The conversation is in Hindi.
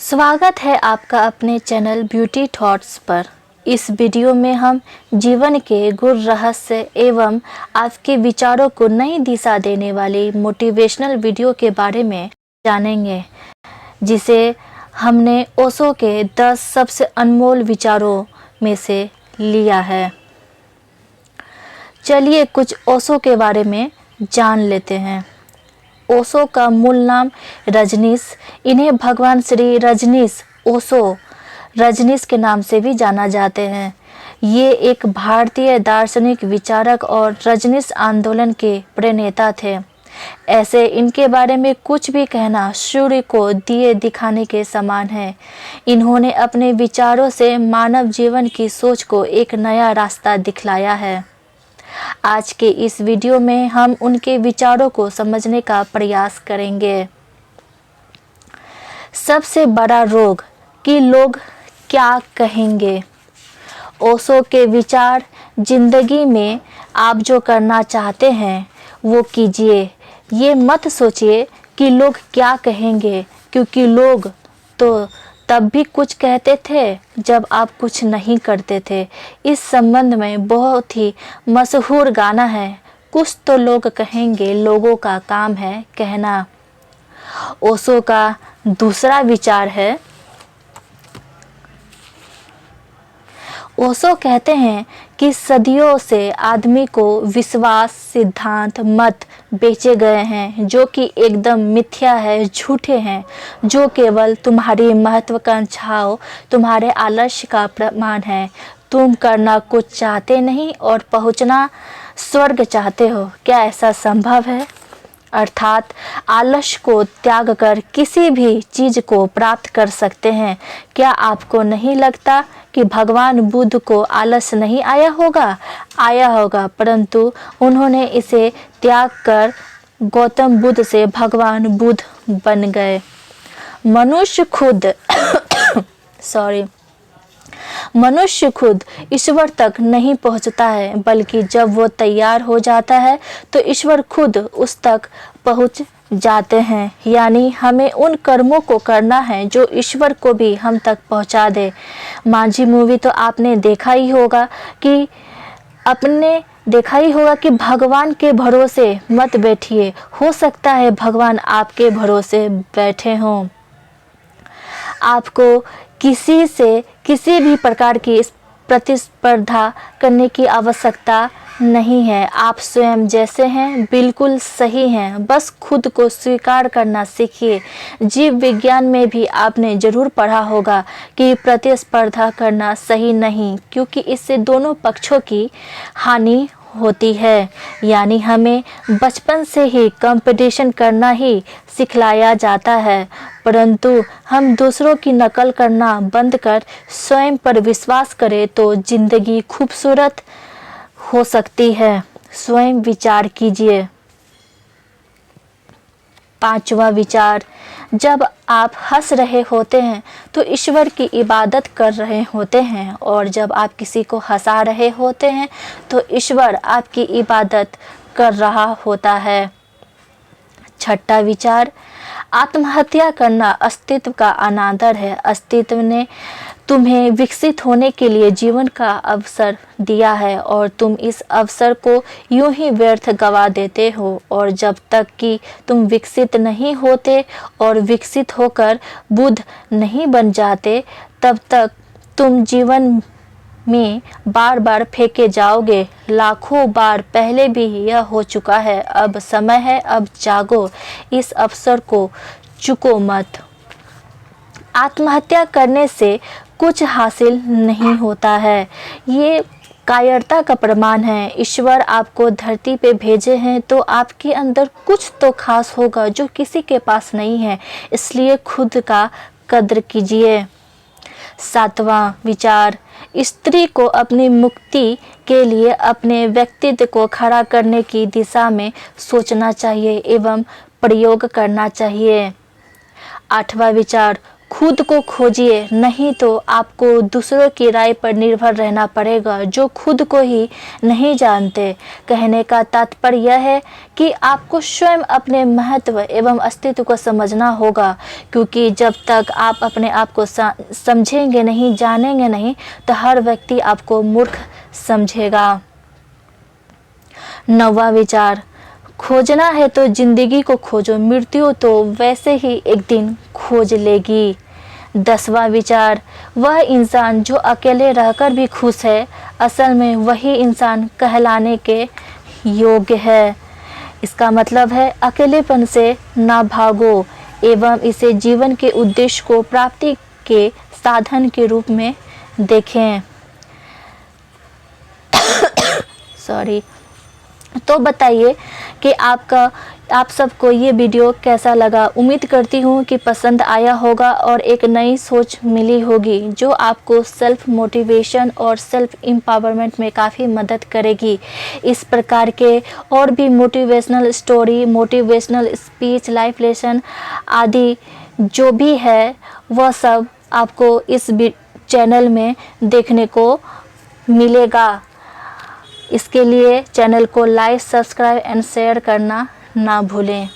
स्वागत है आपका अपने चैनल ब्यूटी थॉट्स पर। इस वीडियो में हम जीवन के गुर रहस्य एवं आपके विचारों को नई दिशा देने वाली मोटिवेशनल वीडियो के बारे में जानेंगे, जिसे हमने ओशो के 10 सबसे अनमोल विचारों में से लिया है। चलिए कुछ ओशो के बारे में जान लेते हैं। ओशो का मूल नाम रजनीश, इन्हें भगवान श्री रजनीश ओशो रजनीश के नाम से भी जाना जाते हैं। ये एक भारतीय दार्शनिक विचारक और रजनीश आंदोलन के प्रणेता थे। ऐसे इनके बारे में कुछ भी कहना सूर्य को दिए दिखाने के समान है। इन्होंने अपने विचारों से मानव जीवन की सोच को एक नया रास्ता दिखलाया है। आज के इस वीडियो में हम उनके विचारों को समझने का प्रयास करेंगे। सबसे बड़ा रोग कि लोग क्या कहेंगे। ओशो के विचार, जिंदगी में आप जो करना चाहते हैं वो कीजिए। ये मत सोचिए कि लोग क्या कहेंगे, क्योंकि लोग तो तब भी कुछ कहते थे जब आप कुछ नहीं करते थे। इस संबंध में बहुत ही मशहूर गाना है, कुछ तो लोग कहेंगे, लोगों का काम है कहना। ओशो का दूसरा विचार है, ओशो कहते हैं कि सदियों से आदमी को विश्वास, सिद्धांत, मत बेचे गए हैं जो कि एकदम मिथ्या है, झूठे हैं, जो केवल तुम्हारी महत्वाकांक्षाओं, तुम्हारे आलस्य का प्रमाण है। तुम करना कुछ चाहते नहीं और पहुंचना स्वर्ग चाहते हो। क्या ऐसा संभव है? अर्थात आलस्य को त्याग कर किसी भी चीज को प्राप्त कर सकते हैं। क्या आपको नहीं लगता कि भगवान बुद्ध को आलस्य नहीं आया होगा, परंतु उन्होंने इसे त्याग कर गौतम बुद्ध से भगवान बुद्ध बन गए। मनुष्य खुद ईश्वर तक नहीं पहुंचता है, बल्कि जब वो तैयार हो जाता है तो ईश्वर खुद उस तक पहुंच जाते हैं। यानी हमें उन कर्मों को करना है जो ईश्वर को भी हम तक पहुंचा दे। मांझी मूवी तो आपने देखा ही होगा कि भगवान के भरोसे मत बैठिए, हो सकता है भगवान आपके भरोसे बैठे हों। आपको किसी से किसी भी प्रकार की प्रतिस्पर्धा करने की आवश्यकता नहीं है। आप स्वयं जैसे हैं बिल्कुल सही हैं, बस खुद को स्वीकार करना सीखिए। जीव विज्ञान में भी आपने जरूर पढ़ा होगा कि प्रतिस्पर्धा करना सही नहीं, क्योंकि इससे दोनों पक्षों की हानि होती है। यानी हमें बचपन से ही कंपटीशन करना ही सिखलाया जाता है, परंतु हम दूसरों की नकल करना बंद कर स्वयं पर विश्वास करें तो जिंदगी खूबसूरत हो सकती है। स्वयं विचार कीजिए। पांचवा विचार, जब आप हंस रहे होते हैं तो ईश्वर की इबादत कर रहे होते हैं, और जब आप किसी को हंसा रहे होते हैं तो ईश्वर आपकी इबादत कर रहा होता है। छठा विचार, आत्महत्या करना अस्तित्व का अनादर है। अस्तित्व ने तुम्हें विकसित होने के लिए जीवन का अवसर दिया है और तुम इस अवसर को यूं ही व्यर्थ गवा देते हो। और जब तक कि तुम विकसित नहीं होते और विकसित होकर बुद्ध नहीं बन जाते, तब तक तुम जीवन में बार बार फेंके जाओगे। लाखों बार पहले भी यह हो चुका है। अब समय है, अब जागो, इस अवसर को चूको मत। आत्महत्या करने से कुछ हासिल नहीं होता है, ये कायरता का प्रमाण है। ईश्वर आपको धरती पे भेजे हैं तो आपके अंदर कुछ तो खास होगा जो किसी के पास नहीं है, इसलिए खुद का कद्र कीजिए। सातवां विचार, स्त्री को अपनी मुक्ति के लिए अपने व्यक्तित्व को खड़ा करने की दिशा में सोचना चाहिए एवं प्रयोग करना चाहिए। आठवां विचार, खुद को खोजिए, नहीं तो आपको दूसरों की राय पर निर्भर रहना पड़ेगा जो खुद को ही नहीं जानते। कहने का तात्पर्य यह है कि आपको स्वयं अपने महत्व एवं अस्तित्व को समझना होगा, क्योंकि जब तक आप अपने आप को समझेंगे नहीं, जानेंगे नहीं, तो हर व्यक्ति आपको मूर्ख समझेगा। 9वां विचार, खोजना है तो जिंदगी को खोजो, मृत्यु तो वैसे ही एक दिन खोज लेगी। 10वां विचार, वह इंसान जो अकेले रहकर भी खुश है, असल में वही इंसान कहलाने के योग्य है। इसका मतलब है अकेलेपन से ना भागो एवं इसे जीवन के उद्देश्य को प्राप्ति के साधन के रूप में देखें। सॉरी। तो बताइए कि आप सबको ये वीडियो कैसा लगा। उम्मीद करती हूँ कि पसंद आया होगा और एक नई सोच मिली होगी जो आपको सेल्फ मोटिवेशन और सेल्फ एम्पावरमेंट में काफ़ी मदद करेगी। इस प्रकार के और भी motivational story, motivational speech, life lesson आदि जो भी है वह सब आपको इस चैनल में देखने को मिलेगा। इसके लिए चैनल को लाइक, सब्सक्राइब एंड शेयर करना ना भूलें।